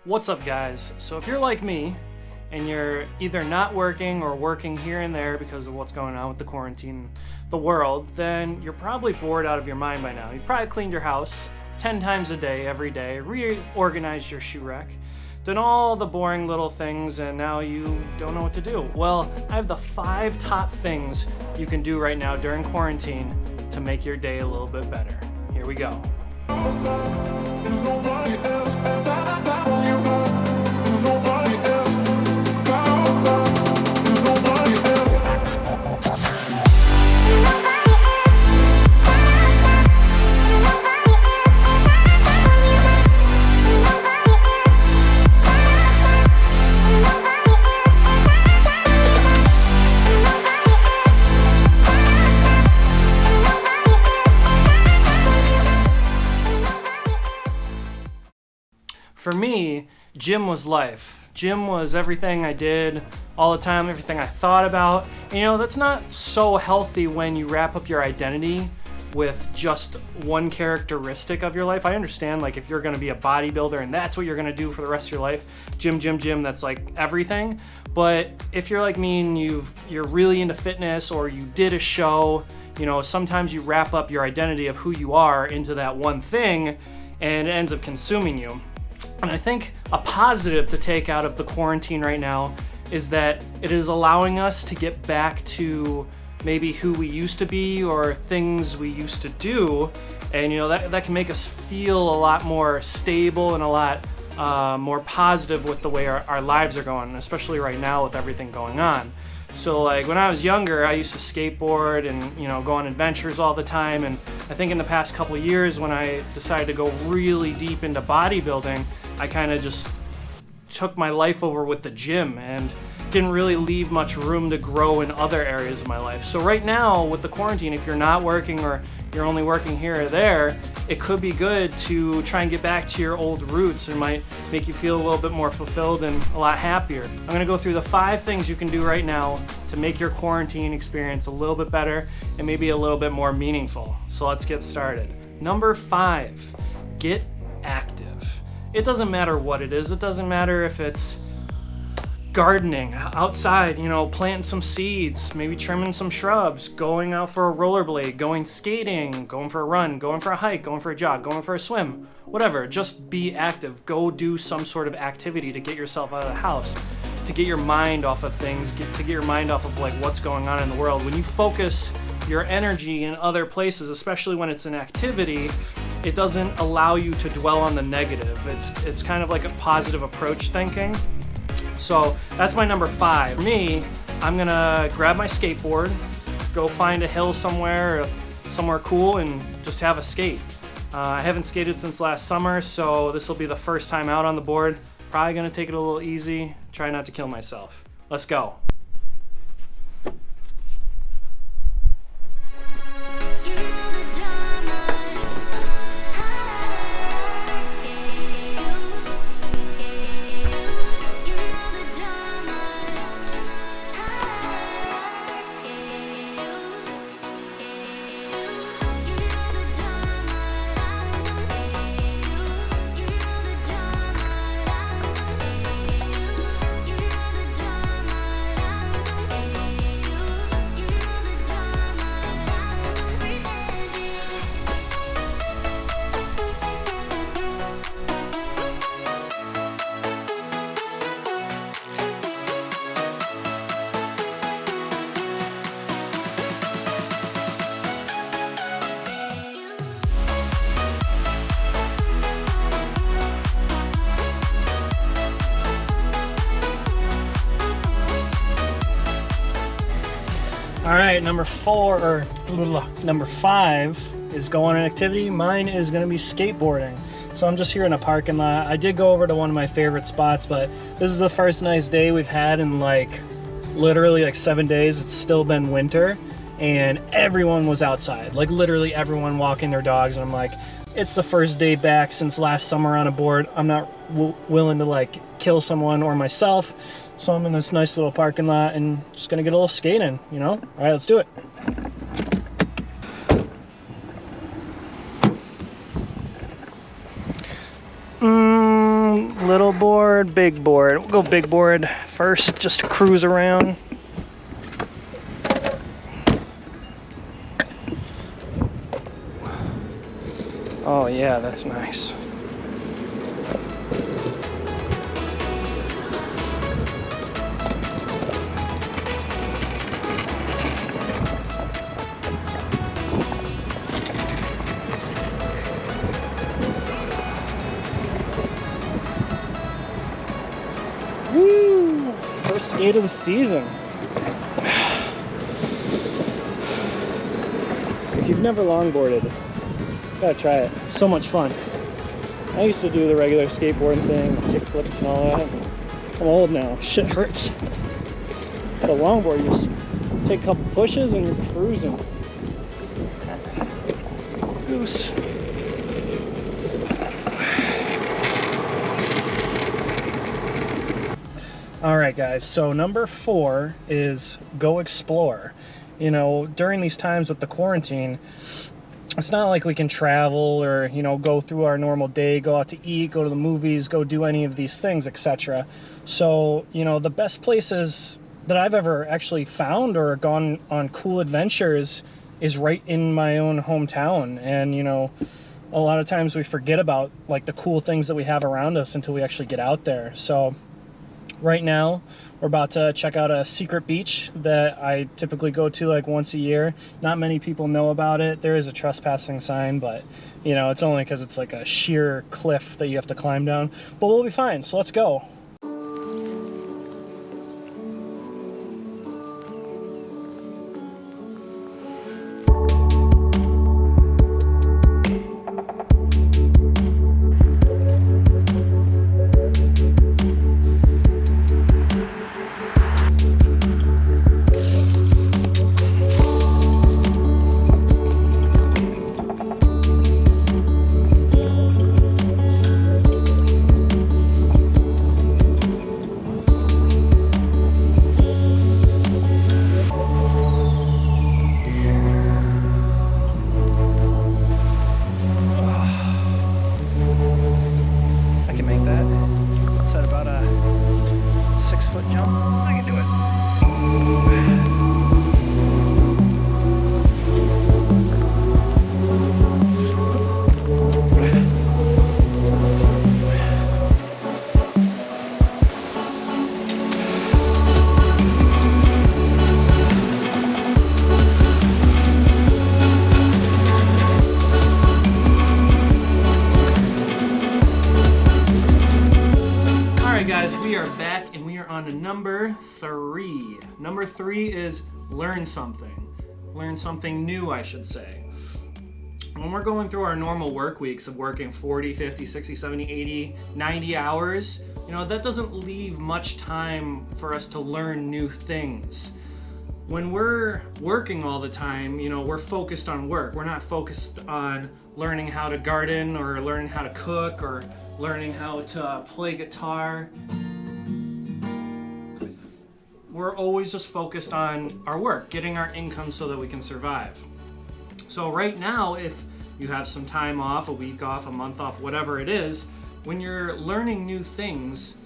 What's up, guys? So if you're like me and you're either not working or working here and there because of what's going on with the quarantine, the world, then you're probably bored out of your mind by now. You've probably cleaned your house 10 times a day, every day, reorganized your shoe rack, done all the boring little things, and now you don't know what to do. Well, I have the 5 top things you can do right now during quarantine to make your day a little bit better. Here we go. For me, gym was life. Gym was everything I did all the time, everything I thought about. And, you know, that's not so healthy when you wrap up your identity with just one characteristic of your life. I understand, like, if you're gonna be a bodybuilder and that's what you're gonna do for the rest of your life, gym, that's like everything. But if you're like me and you're really into fitness, or you did a show, you know, sometimes you wrap up your identity of who you are into that one thing and it ends up consuming you. And I think a positive to take out of the quarantine right now is that it is allowing us to get back to maybe who we used to be or things we used to do. And, you know, that can make us feel a lot more stable and a lot more positive with the way our lives are going, especially right now with everything going on. So, like, when I was younger, I used to skateboard and, you know, go on adventures all the time. And I think in the past couple of years, when I decided to go really deep into bodybuilding, I kind of just took my life over with the gym and didn't really leave much room to grow in other areas of my life. So right now with the quarantine, if you're not working or you're only working here or there, it could be good to try and get back to your old roots. It might make you feel a little bit more fulfilled and a lot happier. I'm gonna go through the 5 things you can do right now to make your quarantine experience a little bit better and maybe a little bit more meaningful. So let's get started. Number 5, get active. It doesn't matter what it is. It doesn't matter if it's gardening outside, you know, planting some seeds, maybe trimming some shrubs, going out for a rollerblade, going skating, going for a run, going for a hike, going for a jog, going for a swim, whatever. Just be active. Go do some sort of activity to get yourself out of the house, to get your mind off of things, to get your mind off of like what's going on in the world. When you focus your energy in other places, especially when it's an activity, it doesn't allow you to dwell on the negative. It's kind of like a positive approach thinking. So that's my number 5. For me, I'm gonna grab my skateboard, go find a hill somewhere cool, and just have a skate. I haven't skated since last summer, so this will be the first time out on the board. Probably gonna take it a little easy, try not to kill myself. Let's go. All right, number 5 is go on an activity. Mine is gonna be skateboarding. So I'm just here in a parking lot. I did go over to one of my favorite spots, but this is the first nice day we've had in literally 7 days. It's still been winter and everyone was outside, like literally everyone walking their dogs. And I'm like, it's the first day back since last summer on a board. I'm not willing to kill someone or myself. So I'm in this nice little parking lot and just gonna get a little skating, you know? All right, let's do it. little board, big board. We'll go big board first, just to cruise around. Oh yeah, that's nice. Woo! First skate of the season. If you've never longboarded, gotta try it. So much fun. I used to do the regular skateboarding thing, kick flips and all that. I'm old now. Shit hurts. But a longboard, you just take a couple pushes and you're cruising. Goose. All right, guys, so number 4 is go explore. You know, during these times with the quarantine, it's not like we can travel or, you know, go through our normal day, go out to eat, go to the movies, go do any of these things, etc. So, you know, the best places that I've ever actually found or gone on cool adventures is right in my own hometown. And, you know, a lot of times we forget about, like, the cool things that we have around us until we actually get out there. So right now, we're about to check out a secret beach that I typically go to like once a year. Not many people know about it. There is a trespassing sign, but you know, it's only because it's like a sheer cliff that you have to climb down. But we'll be fine, so let's go. Number 3. Number 3 is learn something. Learn something new, I should say. When we're going through our normal work weeks of working 40, 50, 60, 70, 80, 90 hours, you know, that doesn't leave much time for us to learn new things. When we're working all the time, you know, we're focused on work. We're not focused on learning how to garden or learning how to cook or learning how to play guitar. We're always just focused on our work, getting our income so that we can survive. So right now, if you have some time off, a week off, a month off, whatever it is, when you're learning new things,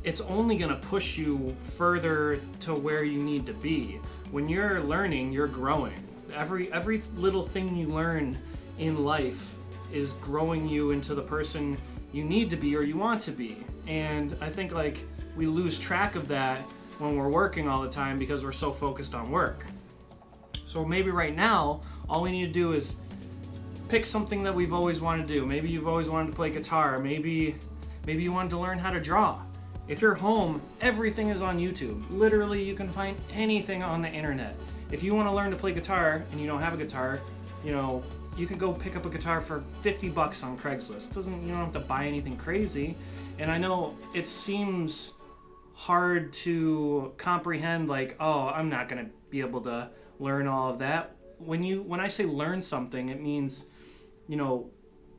it's only gonna push you further to where you need to be. When you're learning, you're growing. Every little thing you learn in life is growing you into the person you need to be or you want to be. And I think like we lose track of that when we're working all the time because we're so focused on work. So maybe right now, all we need to do is pick something that we've always wanted to do. Maybe you've always wanted to play guitar. Maybe you wanted to learn how to draw. If you're home, everything is on YouTube. Literally, you can find anything on the internet. If you want to learn to play guitar and you don't have a guitar, you know, you can go pick up a guitar for $50 on Craigslist. You don't have to buy anything crazy. And I know it seems hard to comprehend, like, oh, I'm not gonna be able to learn all of that. When I say learn something, it means, you know,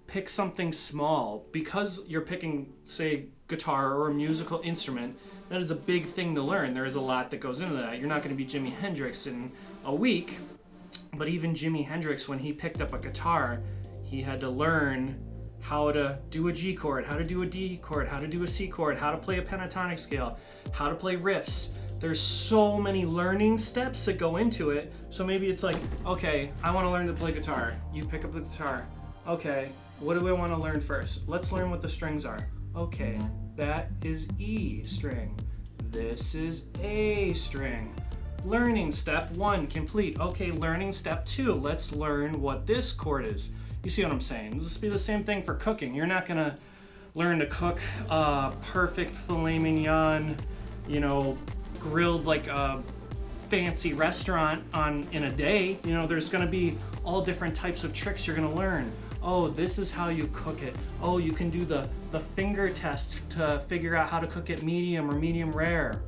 pick something small. Because you're picking, say, guitar or a musical instrument, that is a big thing to learn. There is a lot that goes into that. You're not going to be Jimi Hendrix in a week, but even Jimi Hendrix, when he picked up a guitar, he had to learn how to do a G chord, how to do a D chord, how to do a C chord, how to play a pentatonic scale, how to play riffs. There's so many learning steps that go into it. So maybe it's like, okay, I want to learn to play guitar. You pick up the guitar. Okay, what do I want to learn first? Let's learn what the strings are. Okay, that is E string. This is A string. Learning step 1 complete. Okay, learning step 2. Let's learn what this chord is. You see what I'm saying? This will be the same thing for cooking. You're not gonna learn to cook a perfect filet mignon, grilled like a fancy restaurant in a day. There's gonna be all different types of tricks you're gonna learn. Oh, this is how you cook it. Oh, you can do the finger test to figure out how to cook it medium or medium rare.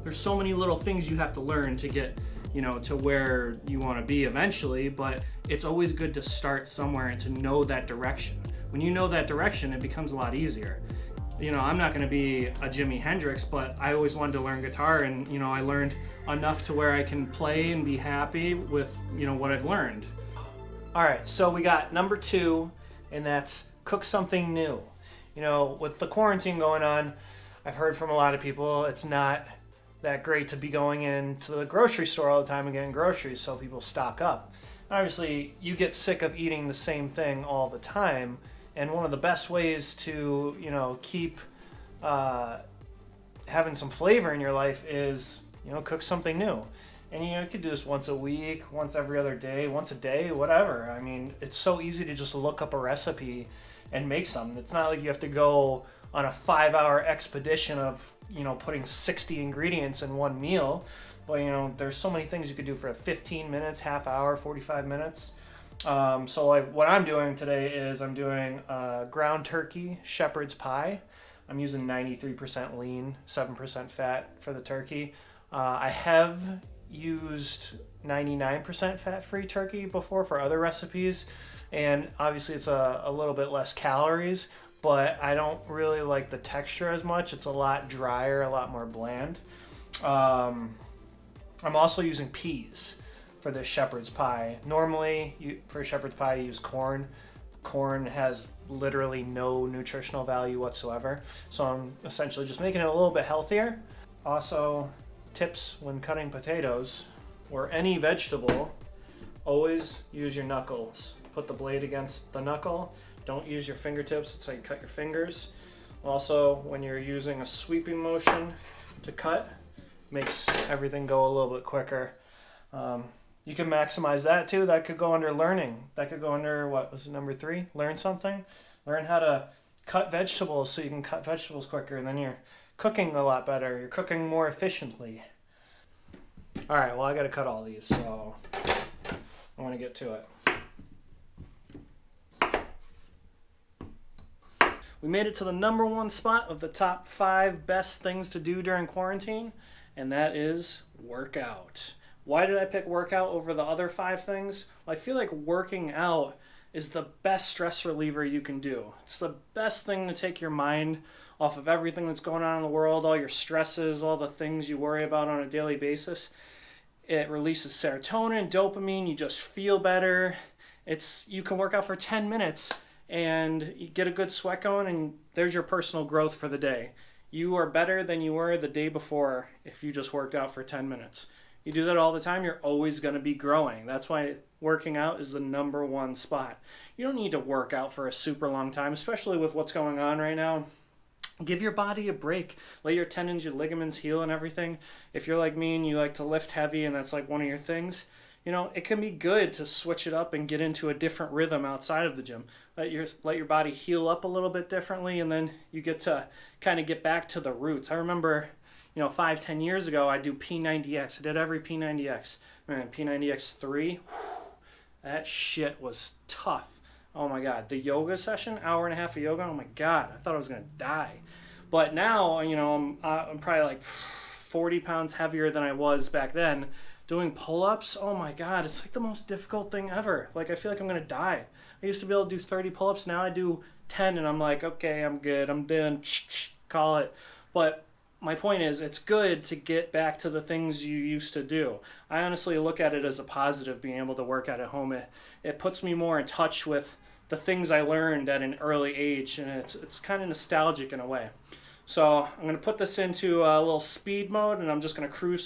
There's so many little things you have to learn to get, to where you want to be eventually, but it's always good to start somewhere and to know that direction. When you know that direction, it becomes a lot easier. I'm not going to be a Jimi Hendrix, but I always wanted to learn guitar, and, I learned enough to where I can play and be happy with, what I've learned. All right, so we got number 2, and that's cook something new. With the quarantine going on, I've heard from a lot of people it's not that great to be going into the grocery store all the time and getting groceries, so people stock up. Obviously, you get sick of eating the same thing all the time, and one of the best ways to, keep having some flavor in your life is, cook something new. And you could do this once a week, once every other day, once a day, whatever. I mean, it's so easy to just look up a recipe and make something. It's not like you have to go on a 5-hour expedition of, putting 60 ingredients in one meal. But, there's so many things you could do for 15 minutes, half hour, 45 minutes. So like what I'm doing today is I'm doing ground turkey shepherd's pie. I'm using 93% lean, 7% fat for the turkey. I have used 99% fat-free turkey before for other recipes, and obviously it's a little bit less calories, but I don't really like the texture as much. It's a lot drier, a lot more bland. I'm also using peas for this shepherd's pie. Normally, for shepherd's pie, you use corn. Corn has literally no nutritional value whatsoever, so I'm essentially just making it a little bit healthier. Also, tips when cutting potatoes or any vegetable, always use your knuckles. Put the blade against the knuckle. Don't use your fingertips. That's how you cut your fingers. Also, when you're using a sweeping motion to cut, makes everything go a little bit quicker. You can maximize that too. That could go under learning. That could go under, what was number 3? Learn something. Learn how to cut vegetables so you can cut vegetables quicker, and then you're cooking a lot better. You're cooking more efficiently. All right, well, I got to cut all these, so I want to get to it. We made it to the number 1 spot of the top 5 best things to do during quarantine, and that is work out. Why did I pick workout over the other 5 things? Well, I feel like working out is the best stress reliever you can do. It's the best thing to take your mind off of everything that's going on in the world, all your stresses, all the things you worry about on a daily basis. It releases serotonin, dopamine, you just feel better. You can work out for 10 minutes and you get a good sweat going, and there's your personal growth for the day. You are better than you were the day before if you just worked out for 10 minutes. You do that all the time, you're always going to be growing. That's why working out is the number 1 spot. You don't need to work out for a super long time, especially with what's going on right now. Give your body a break. Let your tendons, your ligaments heal and everything. If you're like me and you like to lift heavy and that's like one of your things, it can be good to switch it up and get into a different rhythm outside of the gym. Let your body heal up a little bit differently, and then you get to kind of get back to the roots. I remember, 5-10 years ago, I do P90X. I did every P90X. Man, P90X 3, that shit was tough. Oh my God, the yoga session, hour and a half of yoga, oh my God, I thought I was gonna die. But now, I'm probably like 40 pounds heavier than I was back then. Doing pull-ups, oh my God, it's like the most difficult thing ever. Like, I feel like I'm gonna die. I used to be able to do 30 pull-ups, now I do 10 and I'm like, okay, I'm good, I'm done, call it. But my point is, it's good to get back to the things you used to do. I honestly look at it as a positive, being able to work out at home. It puts me more in touch with the things I learned at an early age, and it's kind of nostalgic in a way. So I'm going to put this into a little speed mode, and I'm just going to cruise through